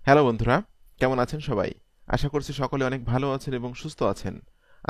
Hello বন্ধুরা, কেমন আছেন সবাই? আশা করছি সকলে অনেক ভালো আছেন এবং সুস্থ আছেন।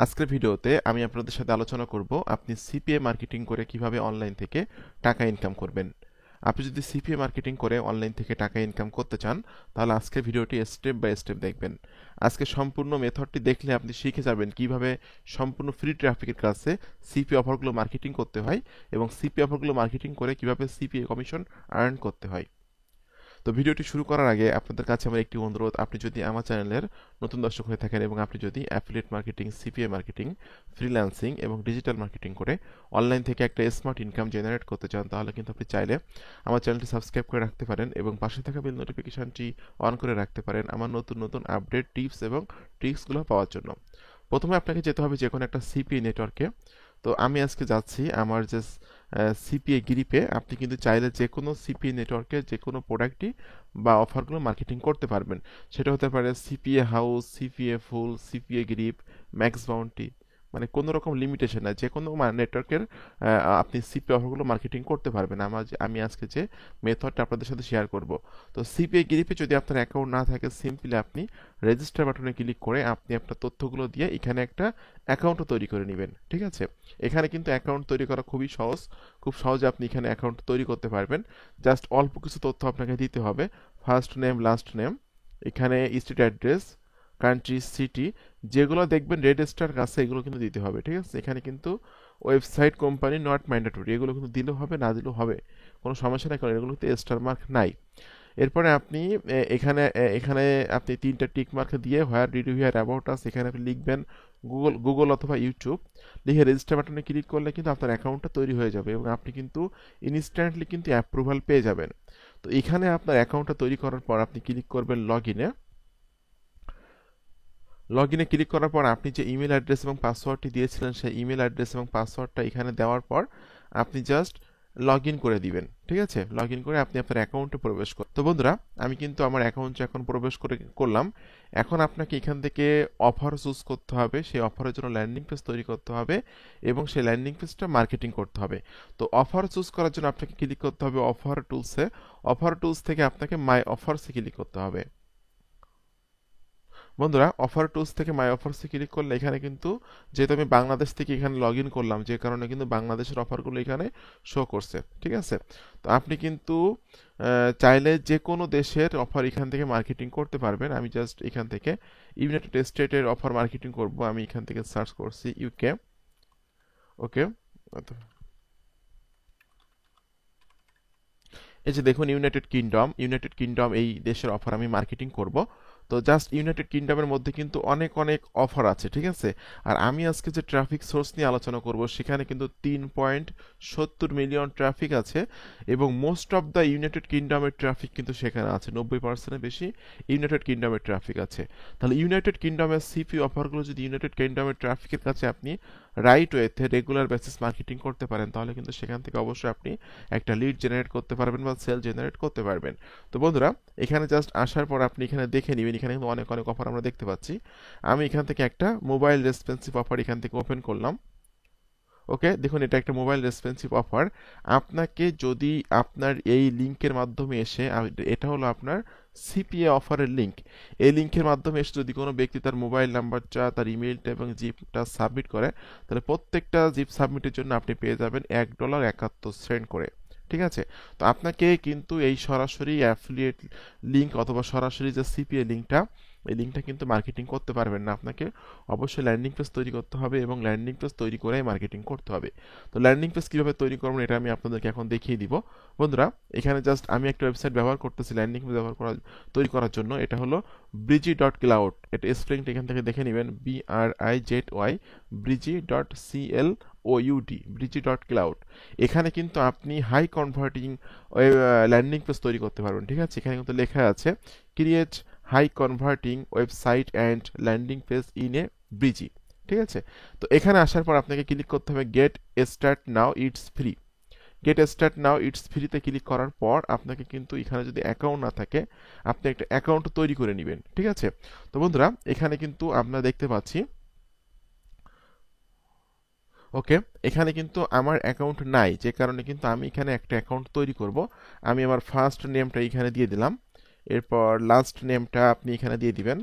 আজকের ভিডিওতে আমি আপনাদের সাথে আলোচনা করব আপনি সিপিএ মার্কেটিং করে কিভাবে অনলাইন থেকে টাকা ইনকাম করবেন। আপনি যদি সিপিএ মার্কেটিং করে অনলাইন থেকে টাকা ইনকাম করতে চান, তাহলে আজকের ভিডিওটি স্টেপ বাই স্টেপ দেখবেন। আজকে সম্পূর্ণ মেথডটি দেখলে আপনি শিখে যাবেন কিভাবে সম্পূর্ণ ফ্রি ট্রাফিকের কাছে সিপিএ অফারগুলো মার্কেটিং করতে হয় এবং সিপিএ অফারগুলো মার্কেটিং করে কিভাবে সিপিএ কমিশন আর্ন করতে হয়। তো ভিডিওটি শুরু করার আগে আপনাদের কাছে আমার একটি অনুরোধ, আপনি যদি আমার চ্যানেলের নতুন দর্শক হয়ে থাকেন এবং আপনি যদি affiliate marketing, CPA marketing, freelancing এবং ডিজিটাল মার্কেটিং করে অনলাইন থেকে একটা স্মার্ট ইনকাম জেনারেট করতে চান, তাহলে কিন্তু আপনি চাইলে আমার চ্যানেলটি সাবস্ক্রাইব করে রাখতে পারেন এবং পাশে থাকা বেল নোটিফিকেশনটি অন করে রাখতে পারেন আমার নতুন নতুন আপডেট, টিপস এবং ট্রিক্সগুলো পাওয়ার জন্য। প্রথমে আপনাকে যেতে হবে যে কোনো একটা সিপিএ নেটওয়ার্কে। তো আমি আজকে যাচ্ছি আমার যে সিপিএ গ্রিপে। আপনি কিন্তু চাইলে যে কোনো সিপিএ নেটওয়ার্কে যে কোনো প্রোডাক্টই বা অফারগুলো মার্কেটিং করতে পারবেন। সেটা হতে পারে সিপিএ হাউস, সিপিএ ফুল, সিপিএ গ্রিপ, ম্যাক্স বাউন্টি, মানে কোনো রকম লিমিটেশন নাই, যে কোনো নেটওয়ার্কের আপনি সিপিএ অফারগুলো মার্কেটিং করতে পারবেন। আমি আজকে যে মেথডটা আপনাদের সাথে শেয়ার করব। তো সিপিএ গ্রিপে যদি আপনার অ্যাকাউন্ট না থাকে, সিম্পলি আপনি রেজিস্টার বাটনে ক্লিক করে আপনি আপনার তথ্যগুলো দিয়ে এখানে একটা অ্যাকাউন্টও তৈরি করে নেবেন। ঠিক আছে? এখানে কিন্তু অ্যাকাউন্ট তৈরি করা খুবই সহজ। খুব সহজে আপনি এখানে অ্যাকাউন্ট তৈরি করতে পারবেন। জাস্ট অল্প কিছু তথ্য আপনাকে দিতে হবে। ফার্স্ট নেম, লাস্ট নেম, এখানে স্ট্রিট অ্যাড্রেস, কান্ট্রি, সিটি, যেগুলো দেখবেন রেড স্টার কাছে এগুলো কিন্তু দিতে হবে। ঠিক আছে? এখানে কিন্তু ওয়েবসাইট, কোম্পানি নট ম্যান্ডেটরি, এগুলো কিন্তু দিলেও হবে, না দিলেও হবে, কোনো সমস্যা নাই, কারণ এগুলোতে স্টার মার্ক নাই। এরপরে আপনি এখানে আপনি তিনটা টিক মার্ক দিয়ে where did you hear about us, এখানে আপনি লিখবেন গুগল অথবা ইউটিউব। লিখে রেজিস্টার বাটনে ক্লিক করলে কিন্তু আপনার অ্যাকাউন্টটা তৈরি হয়ে যাবে এবং আপনি কিন্তু ইনস্ট্যান্টলি কিন্তু অ্যাপ্রুভাল পেয়ে যাবেন। তো এখানে আপনার অ্যাকাউন্টটা তৈরি করার পর আপনি ক্লিক করবেন লগ ইনে। লগ ইনে ক্লিক করার পর আপনি যে ইমেল অ্যাড্রেস এবং পাসওয়ার্ডটি দিয়েছিলেন, সেই ইমেল অ্যাড্রেস এবং পাসওয়ার্ডটা এখানে দেওয়ার পর আপনি জাস্ট লগ ইন করে দিবেন। ঠিক আছে? লগ ইন করে আপনি আপনার অ্যাকাউন্টে প্রবেশ করেন। তো বন্ধুরা, আমি কিন্তু আমার অ্যাকাউন্টে এখন প্রবেশ করলাম। এখন আপনাকে এখান থেকে অফার চুজ করতে হবে, সেই অফারের জন্য ল্যান্ডিং পেজ তৈরি করতে হবে এবং সেই ল্যান্ডিং পেজটা মার্কেটিং করতে হবে। তো অফার চুজ করার জন্য আপনাকে ক্লিক করতে হবে অফার টুলসে। অফার টুলস থেকে আপনাকে মাই অফার্সে ক্লিক করতে হবে। বন্ধুরা, অফার টুলস থেকে মাই অফার্সে ক্লিক করলে এখানে কিন্তু, যেহেতু আমি বাংলাদেশ থেকে এখানে লগ ইন করলাম, যে কারণে কিন্তু বাংলাদেশের অফারগুলো এখানে শো করছে। ঠিক আছে? তো আপনি কিন্তু চাইলে যে কোনো দেশের অফার এখান থেকে মার্কেটিং করতে পারবেন। আমি জাস্ট এখান থেকে ইউনাইটেড স্টেটের অফার মার্কেটিং করব। আমি এখান থেকে সার্চ করছি ইউকে। ওকে, এই যে দেখুন ইউনাইটেড কিংডম এই দেশের অফার আমি মার্কেটিং করব। তো জাস্ট ইউনাইটেড কিংডমের মধ্যে কিন্তু অনেক অনেক অফার আছে। ঠিক আছে? আর আমি আজকে যে ট্রাফিক সোর্স নিয়ে আলোচনা করব, সেখানে কিন্তু 3.70 মিলিয়ন ট্রাফিক আছে এবং মোস্ট অফ দ্য ইউনাইটেড কিংডমের ট্রাফিক কিন্তু সেখানে আছে। 90%-এর বেশি ইউনাইটেড কিংডমের ট্রাফিক আছে। তাহলে ইউনাইটেড কিংডমের সিপি অফারগুলো যদি ইউনাইটেড কিংডমের ট্রাফিকের কাছে আপনি রাইট ওয়েতে রেগুলার বেসিস মার্কেটিং করতে পারেন, তাহলে কিন্তু সেখান থেকে অবশ্যই আপনি একটা লিড জেনারেট করতে পারবেন বা সেল জেনারেট করতে পারবেন। তো বন্ধুরা, এখানে জাস্ট আসার পর আপনি এখানে দেখে নেবেন, এখানে কিন্তু অনেক অনেক অফার আমরা দেখতে পাচ্ছি। আমি এখান থেকে একটা মোবাইল রেসপন্সিভ অফার এখান থেকে ওপেন করলাম। ওকে, দেখুন এটা একটা মোবাইল রেসপন্সিভ অফার। আপনাকে যদি আপনার এই লিঙ্কের মাধ্যমে এসে, এটা হলো আপনার সিপিএ অফারের লিঙ্ক, এই লিঙ্কের মাধ্যমে এসে যদি কোনো ব্যক্তি তার মোবাইল নাম্বারটা, তার ইমেলটা এবং জিপটা সাবমিট করে, তাহলে প্রত্যেকটা জিপ সাবমিটের জন্য আপনি পেয়ে যাবেন $1.71 করে। ঠিক আছে? তো আপনাকে কিন্তু এই সরাসরি অ্যাফিলিয়েট লিঙ্ক অথবা সরাসরি যে সিপিএ লিঙ্কটা, এই লিঙ্কটা কিন্তু মার্কেটিং করতে পারবেন না। আপনাকে অবশ্যই ল্যান্ডিং পেজ তৈরি করতে হবে এবং ল্যান্ডিং পেজ তৈরি করেই মার্কেটিং করতে হবে। তো ল্যান্ডিং পেজ কীভাবে তৈরি করবেন এটা আমি আপনাদেরকে এখন দেখিয়ে দিব। বন্ধুরা, এখানে জাস্ট আমি একটা ওয়েবসাইট ব্যবহার করতেছি ল্যান্ডিং পেজ তৈরি করার জন্য। এটা হলো brigy.cloud। এটা স্প্রিংটা এখান থেকে দেখে নেবেন, BRIZY, brigy.cloud, brigy.cloud। এখানে কিন্তু আপনি হাই কনভার্টিং ল্যান্ডিং পেজ তৈরি করতে পারবেন। ঠিক আছে? এখানে কিন্তু লেখা আছে create high converting website and landing page in a breezy. ঠিক আছে? তো এখানে আসার পর আপনাকে ক্লিক করতে হবে get start now it's free. Get start now it's ফ্রিতে ক্লিক করার পর আপনাকে কিন্তু এখানে যদি অ্যাকাউন্ট না থাকে, আপনি একটা অ্যাকাউন্ট তৈরি করে নেবেন। ঠিক আছে? তো বন্ধুরা, এখানে কিন্তু আমরা দেখতে পাচ্ছি, ওকে, এখানে কিন্তু আমার অ্যাকাউন্ট নাই, যে কারণে কিন্তু আমি এখানে একটা অ্যাকাউন্ট তৈরি করব। আমি আমার ফার্স্ট নেমটা এখানে দিয়ে দিলাম এরপর লাস্ট নেমটা আপনি এখানে দিয়ে দিবেন,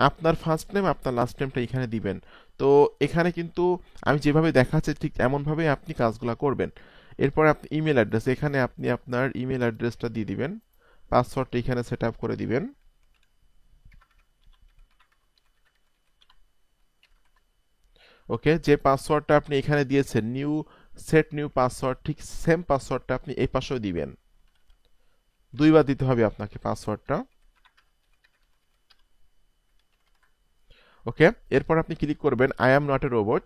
আপনার ফার্স্ট নেম আপনার লাস্ট নেমটা এখানে দিবেন। তো এখানে কিন্তু আমি যেভাবে দেখাচ্ছি ঠিক এমনভাবে আপনি কাজগুলো করবেন। এরপর আপনি ইমেল অ্যাড্রেস, এখানে আপনি আপনার ইমেল অ্যাড্রেসটা দিয়ে দিবেন, পাসওয়ার্ডটা এখানে সেট আপ করে দিবেন। ওকে, যে পাসওয়ার্ডটা আপনি এখানে দিয়েছেন নিউ পাসওয়ার্ড, ঠিক সেম পাসওয়ার্ডটা আপনি এই পাশেও দিবেন, দুইবার দিতে হবে আপনাকে পাসওয়ার্ডটা। ওকে, এরপর আপনি ক্লিক করবেন I am not a robot.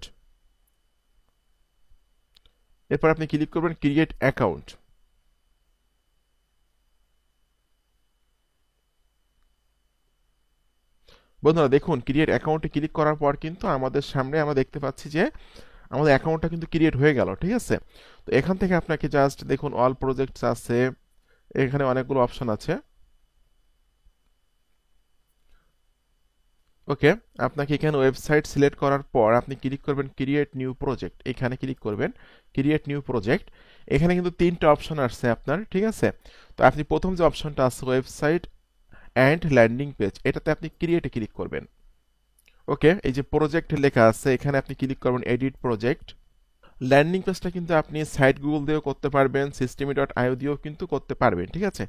এরপর আপনি ক্লিক করবেন ক্রিয়েট অ্যাকাউন্ট। বন্ধুরা দেখুন, ক্রিয়েট অ্যাকাউন্টে ক্লিক করার পর কিন্তু আমাদের সামনে আমরা দেখতে পাচ্ছি যে আমাদের অ্যাকাউন্টটা কিন্তু ক্রিয়েট হয়ে গেল, ঠিক আছে। তো এখান থেকে আপনাকে জাস্ট দেখুন অল প্রজেক্টস আছে, এখানে অনেকগুলো অপশন আছে। ওকে, আপনাকে এখানে ওয়েবসাইট সিলেক্ট করার পর আপনি ক্লিক করবেন ক্রিয়েট নিউ প্রজেক্ট, এখানে ক্লিক করবেন ক্রিয়েট নিউ প্রজেক্ট। এখানে কিন্তু তিনটা অপশন আসছে আপনার, ঠিক আছে। তো আপনি প্রথম যে অপশনটা আছে ওয়েবসাইট অ্যান্ড ল্যান্ডিং পেজ, এটাতে আপনি ক্রিয়েটে ক্লিক করবেন। ওকে, এই যে প্রজেক্ট লেখা আছে এখানে আপনি ক্লিক করবেন এডিট প্রজেক্ট। ল্যান্ডিং পেজটা কিন্তু আপনি সাইট গুগল দিয়েও করতে পারবেন, systeme.io দিয়েও কিন্তু করতে পারবেন, ঠিক আছে।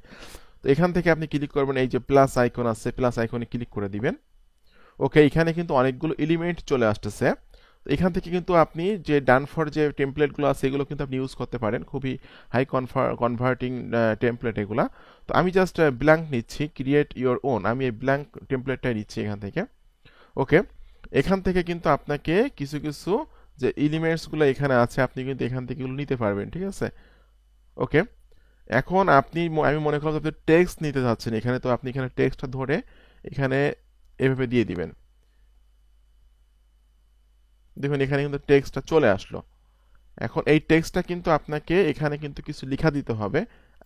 তো এখান থেকে আপনি ক্লিক করবেন, এই যে প্লাস আইকন আছে প্লাস আইকনে ক্লিক করে দিবেন। ওকে, এখানে কিন্তু অনেকগুলো এলিমেন্ট চলে আসতেছে। তো এখান থেকে কিন্তু আপনি যে ডান ফর যে টেমপ্লেটগুলো আছে এগুলো কিন্তু আপনি ইউজ করতে পারেন, খুবই হাই কনভার্টিং টেমপ্লেট এগুলা। তো আমি জাস্ট ব্ল্যাঙ্ক নিচ্ছি, ক্রিয়েট ইওর ওন, আমি এই ব্ল্যাঙ্ক টেমপ্লেটটাই নিচ্ছি এখান থেকে। ওকে, এখান থেকে কিন্তু আপনাকে কিছু কিছু যে এলিমেন্টসগুলো এখানে আছে আপনি কিন্তু এখান থেকে এগুলো নিতে পারবেন, ঠিক আছে। ওকে, এখন আমি মনে করলাম আপনি টেক্সট নিতে যাচ্ছেন এখানে, তো আপনি এখানে টেক্সটটা ধরে এখানে এভাবে দিয়ে দিবেন। দেখুন এখানে কিন্তু টেক্সটটা চলে আসলো। এখন এই টেক্সটটা কিন্তু আপনাকে এখানে কিন্তু কিছু লেখা দিতে হবে।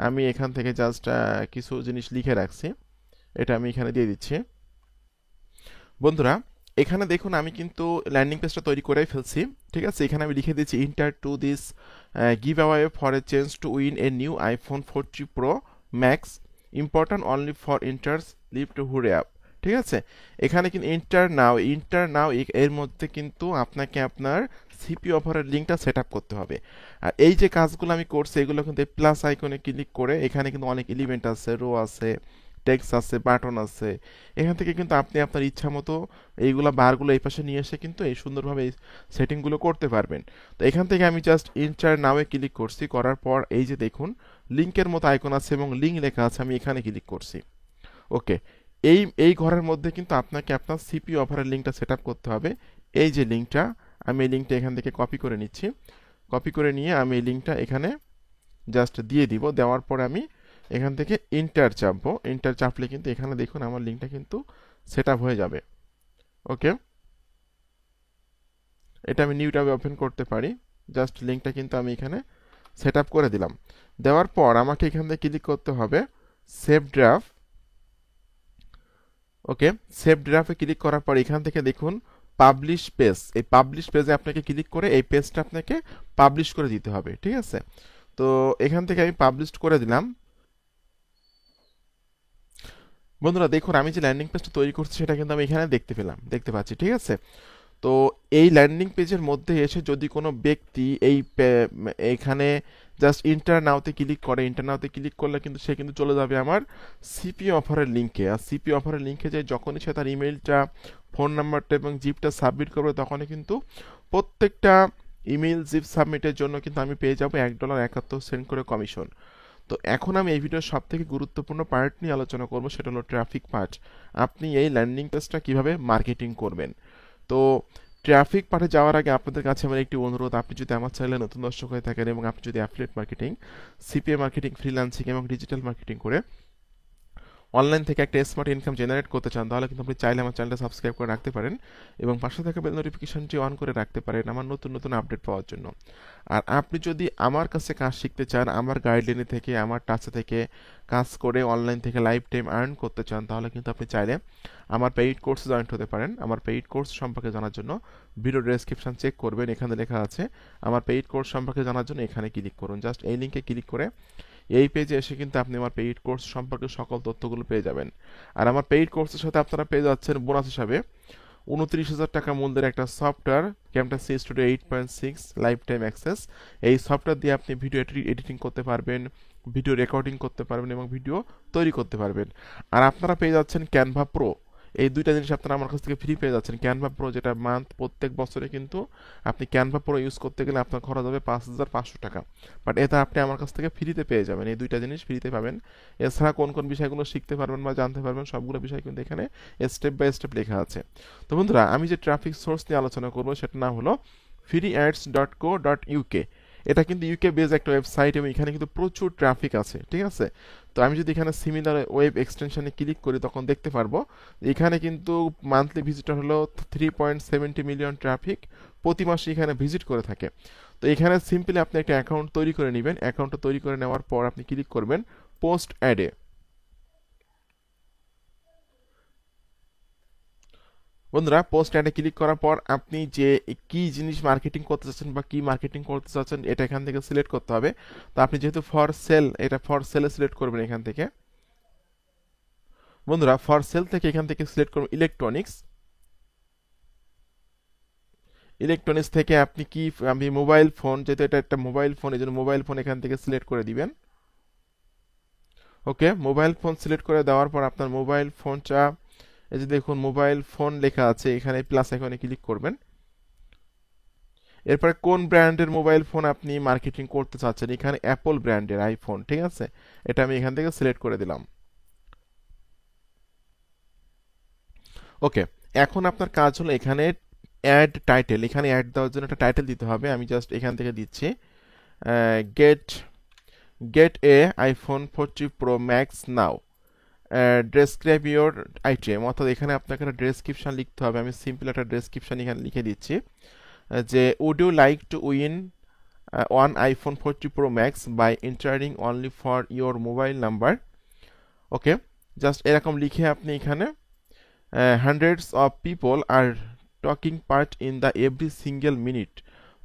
আমি এখান থেকে জাস্ট কিছু জিনিস লিখে রাখছি, এটা আমি এখানে দিয়ে দিচ্ছি। বন্ধুরা এখানে দেখুন আমি কিন্তু ল্যান্ডিং পেজটা তৈরি করেই ফেলছি, ঠিক আছে। এখানে আমি লিখে দিচ্ছি enter to this giveaway for a chance to win a new iPhone 40 pro max, important only for enters, live to hurry up, ঠিক আছে। এখানে কিন্তু ইন্টার নাও এর মধ্যে কিন্তু আপনাকে আপনার সিপি অফারের লিঙ্কটা সেট আপ করতে হবে। আর এই যে কাজগুলো আমি করছি এগুলো কিন্তু প্লাস আইকনে ক্লিক করে এখানে কিন্তু অনেক এলিমেন্ট আছে, রো আছে, টেক্সট আছে, বাটন আছে। এখান থেকে কিন্তু আপনি আপনার ইচ্ছা মতো এইগুলা বারগুলো এই পাশে নিয়ে এসে কিন্তু এই সুন্দরভাবে এই সেটিংগুলো করতে পারবেন। তো এখান থেকে আমি জাস্ট ইন্টার নাওয়ে ক্লিক করছি, করার পর এই যে দেখুন লিঙ্কের মতো আইকন আছে এবং লিঙ্ক লেখা আছে, আমি এখানে ক্লিক করছি। ওকে, এই ঘরের মধ্যে কিন্তু আপনাকে আপনার সিপি অফারের লিঙ্কটা সেট আপ করতে হবে। এই যে লিঙ্কটা, আমি এই লিঙ্কটা এখান থেকে কপি করে নিচ্ছি। কপি করে নিয়ে আমি এই লিঙ্কটা এখানে জাস্ট দিয়ে দিব, দেওয়ার পরে আমি এখান থেকে ইন্টার চাপবো। ইন্টার চাপলে কিন্তু এখানে দেখুন আমার লিঙ্কটা কিন্তু সেট আপ হয়ে যাবে। ওকে, এটা আমি নিউ ট্যাবে ওপেন করতে পারি। জাস্ট লিঙ্কটা কিন্তু আমি এখানে সেট আপ করে দিলাম। দেওয়ার পর আমাকে এখান থেকে ক্লিক করতে হবে সেভ ড্রাফট। ওকে, সেভ ড্রাফটে ক্লিক করার পর এখান থেকে দেখুন পাবলিশ পেজ, এই পাবলিশ পেজে আপনাকে ক্লিক করে এই পেজটা আপনাকে পাবলিশ করে দিতে হবে, ঠিক আছে। তো এখান থেকে আমি পাবলিশ করে দিলাম। বন্ধুরা দেখুন আমি যে ল্যান্ডিং পেজটা তৈরি করছি সেটা কিন্তু আমি এখানে দেখতে পাচ্ছি, ঠিক আছে। তো এই ল্যান্ডিং পেজের মধ্যে এসে যদি কোনো ব্যক্তি এখানে জাস্ট ইন্টার নাওতে ক্লিক করলে কিন্তু সে কিন্তু চলে যাবে আমার সিপি অফারের লিঙ্কে। আর সিপি অফারের লিঙ্কে যে যখনই সে তার ইমেলটা, ফোন নাম্বারটা এবং জিপটা সাবমিট করবে তখনই কিন্তু প্রত্যেকটা ইমেল জিপ সাবমিটের জন্য কিন্তু আমি পেয়ে যাবো $1.71 করে কমিশন। তো এখন আমি এই ভিডিওর সব থেকে গুরুত্বপূর্ণ পার্ট নিয়ে আলোচনা করব, সেটা হলো ট্রাফিক পার্ট। আপনি এই ল্যান্ডিং পেজটা কিভাবে মার্কেটিং করবেন। তো ট্রাফিক পার্টে যাওয়ার আগে আপনাদের কাছে আমার একটি অনুরোধ, আপনি যদি আমার চ্যানেলে নতুন দর্শক হয়ে থাকেন এবং আপনি যদি affiliate marketing, CPA marketing, freelancing এবং ডিজিটাল মার্কেটিং করে অনলাইন থেকে একটা স্মার্ট ইনকাম জেনারেট করতে চান তাহলে কিন্তু আপনি চাইলে আমার চ্যানেলটা সাবস্ক্রাইব করে রাখতে পারেন এবং পাশে থাকা বেল নোটিফিকেশনটি অন করে রাখতে পারেন আমার নতুন নতুন আপডেট পাওয়ার জন্য। আর আপনি যদি আমার কাছে কাজ শিখতে চান, আমার গাইডলাইনে থেকে, আমার টাচে থেকে কাজ করে অনলাইন থেকে লাইফ টাইম আর্ন করতে চান তাহলে কিন্তু আপনি চাইলে আমার পেইড কোর্সে জয়েন্ট হতে পারেন। আমার পেইড কোর্স সম্পর্কে জানার জন্য ভিডিও ডেসক্রিপশন চেক করবেন, এখানে লেখা আছে আমার পেইড কোর্স সম্পর্কে জানার জন্য এখানে ক্লিক করুন। জাস্ট এই লিঙ্কে ক্লিক করে এই পেজে এসে কিন্তু আপনি আমার পেইড কোর্স সম্পর্কে সকল তথ্যগুলো পেয়ে যাবেন। আর আমার পেইড কোর্সের সাথে আপনারা পেয়ে যাচ্ছেন বোনাস হিসাবে 29,000 টাকা মূল্যের একটা software Camtasia Studio 8.6 lifetime access. এই সফটওয়্যার দিয়ে আপনি ভিডিও এডিটিং করতে পারবেন, ভিডিও রেকর্ডিং করতে পারবেন এবং ভিডিও তৈরি করতে পারবেন। আর আপনারা পেয়ে যাচ্ছেন ক্যানভা প্রো। এই দুইটা জিনিস আপনারা আমার কাছ থেকে ফ্রি পেয়ে যাচ্ছেন। ক্যানভা প্রো যেটা প্রত্যেক বছরে কিন্তু আপনি ক্যানভা প্রো ইউজ করতে গেলে আপনার খরচ হবে 5,500 টাকা, বাট এটা আপনি আমার কাছ থেকে ফ্রিতে পেয়ে যাবেন। এই দুইটা জিনিস ফ্রিতে পাবেন। এছাড়া কোন কোন বিষয়গুলো শিখতে পারবেন বা জানতে পারবেন সবগুলো বিষয় কিন্তু এখানে স্টেপ বাই স্টেপ লেখা আছে। তো বন্ধুরা, আমি যে ট্রাফিক সোর্স নিয়ে আলোচনা করবো সেটার নাম হলো freeads.co.uk। এটা কিন্তু ইউকে বেজ একটা ওয়েবসাইট এবং এখানে কিন্তু প্রচুর ট্রাফিক আছে, ঠিক আছে। তো আমি যদি এখানে সিমিলার ওয়েব এক্সটেনশনে ক্লিক করি তখন দেখতে পারবো এখানে কিন্তু মান্থলি ভিজিটর হলো 3.70 মিলিয়ন ট্রাফিক প্রতি মাসে এখানে ভিজিট করে থাকে। তো এখানে সিম্পলি আপনি একটা অ্যাকাউন্ট তৈরি করে নেবেন। অ্যাকাউন্টটা তৈরি করে নেওয়ার পর আপনি ক্লিক করবেন পোস্ট অ্যাডে। বন্ধুরা, পোস্ট অ্যাডে ক্লিক করার পর আপনি যে কি জিনিস মার্কেটিং করতে চাচ্ছেন বা কি মার্কেটিং করতে চাচ্ছেন এটা এখান থেকে সিলেক্ট করতে হবে। তো আপনি যেহেতু ফর সেল, এটা ফর সেলে সিলেক্ট করবেন এখান থেকে। বন্ধুরা, ফর সেল থেকে এখান থেকে সিলেক্ট করুন ইলেকট্রনিক্স। ইলেকট্রনিক্স থেকে আপনি কি, আমি মোবাইল ফোন, যেহেতু এটা একটা মোবাইল ফোন এই জন্য মোবাইল ফোন এখান থেকে সিলেক্ট করে দিবেন। ওকে, মোবাইল ফোন সিলেক্ট করে দেওয়ার পর আপনার মোবাইল ফোনটা, এই যে দেখুন মোবাইল ফোন লেখা আছে এখানে, প্লাস আইকনে ক্লিক করবেন। এরপরে কোন ব্র্যান্ডের মোবাইল ফোন আপনি মার্কেটিং করতে চাচ্ছেন, এখানে অ্যাপল ব্র্যান্ডের আইফোন, ঠিক আছে। এটা আমি এখান থেকে সিলেক্ট করে দিলাম। ওকে, এখন আপনার কাজ হলো এখানে অ্যাড টাইটেল, এখানে অ্যাড দেওয়ার জন্য একটা টাইটেল দিতে হবে। আমি জাস্ট এখান থেকে দিচ্ছি get get a iPhone 40 pro max now, describe your item, অর্থাৎ এখানে আপনাকে একটা ডেসক্রিপশন লিখতে হবে। আমি সিম্পল একটা ডেসক্রিপশন এখানে লিখে দিচ্ছি যে would you like to win one iPhone 40 pro max by entering only for your mobile number. Okay, just এরকম লিখে আপনি এখানে hundreds of people are taking part in the every single minute.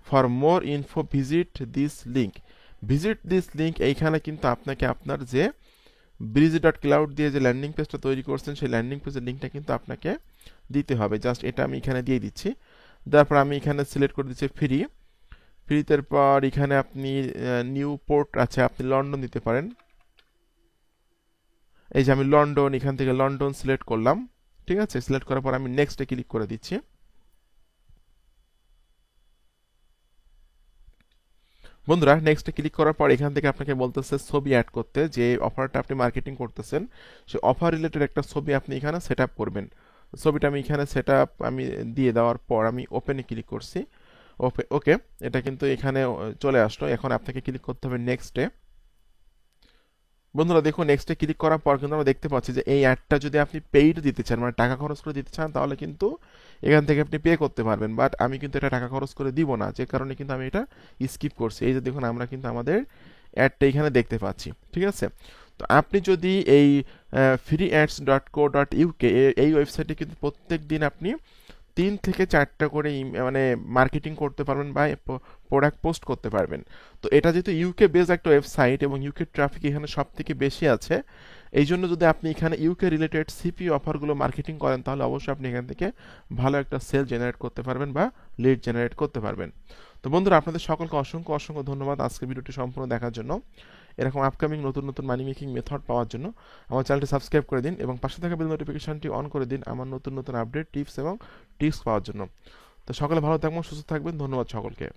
For more info visit this link. Visit this link এইখানে কিন্তু আপনাকে আপনার যে breezy.cloud দিয়ে যে ল্যান্ডিং পেজটা তৈরি করছেন সেই ল্যান্ডিং পেজের লিঙ্কটা কিন্তু আপনাকে দিতে হবে। জাস্ট এটা আমি এখানে দিয়ে দিচ্ছি। তারপর আমি এখানে সিলেক্ট করে দিচ্ছি ফ্রিতে পর এখানে আপনি নিউ পোর্ট আছে, আপনি লন্ডন দিতে পারেন। এই যে আমি লন্ডন, এখান থেকে লন্ডন সিলেক্ট করলাম, ঠিক আছে। সিলেক্ট করার পর আমি নেক্সটে ক্লিক করে দিচ্ছি। বন্ধুরা, নেক্সটে ক্লিক করার পর এখান থেকে আপনাকে বলতেছে ছবি অ্যাড করতে, যে অফারটা আপনি মার্কেটিং করতেছেন সেই অফার রিলেটেড একটা ছবি আপনি এখানে সেট আপ করবেন। ছবিটা আমি এখানে সেট আপ আমি দিয়ে দেওয়ার পর আমি ওপেনে ক্লিক করছি। ওকে, এটা কিন্তু এখানে চলে আসলো। এখন আপনাকে ক্লিক করতে হবে নেক্সটে। বন্ধুরা দেখুন, নেক্সটে ক্লিক করার পর কিন্তু আমরা দেখতে পাচ্ছি যে এই অ্যাডটা যদি আপনি পেইড দিতে চান, মানে টাকা খরচ করে দিতে চান, তাহলে কিন্তু এখান থেকে আপনি পে করতে পারবেন। বাট আমি কিন্তু এটা টাকা খরচ করে দিব না, যে কারণে কিন্তু আমি এটা স্কিপ করছি। এই যে দেখুন, আমরা কিন্তু আমাদের অ্যাডটা এখানে দেখতে পাচ্ছি, ঠিক আছে। তো আপনি যদি এই freeads.co.uk এই ওয়েবসাইটে কিন্তু প্রত্যেক দিন আপনি 3 থেকে 4টা করে মানে মার্কেটিং করতে পারবেন বা প্রোডাক্ট পোস্ট করতে পারবেন। তো এটা যেহেতু ইউকে বেস একটা ওয়েবসাইট এবং ইউকে ট্রাফিক এখানে সব থেকে বেশি আছে, এই জন্য যদি আপনি এখানে ইউকে রিলেটেড সিপি অফারগুলো মার্কেটিং করেন তাহলে অবশ্যই আপনি এখান থেকে ভালো একটা সেল জেনারেট করতে পারবেন বা লিড জেনারেট করতে পারবেন। তো বন্ধুরা, আপনাদের সকলকে অসংখ্য অসংখ্য ধন্যবাদ আজকের ভিডিওটি সম্পূর্ণ দেখার জন্য। এরকম আপকামিং নতুন নতুন মানি মেকিং মেথড পাওয়ার জন্য আমার চ্যানেলটি সাবস্ক্রাইব করে দিন এবং পাশে থাকা বেল নোটিফিকেশনটি অন করে দিন আমার নতুন নতুন আপডেট, টিপস এবং টিপস পাওয়ার জন্য। তো সকলে ভালো থাকবেন, সুস্থ থাকবেন। ধন্যবাদ সকলকে।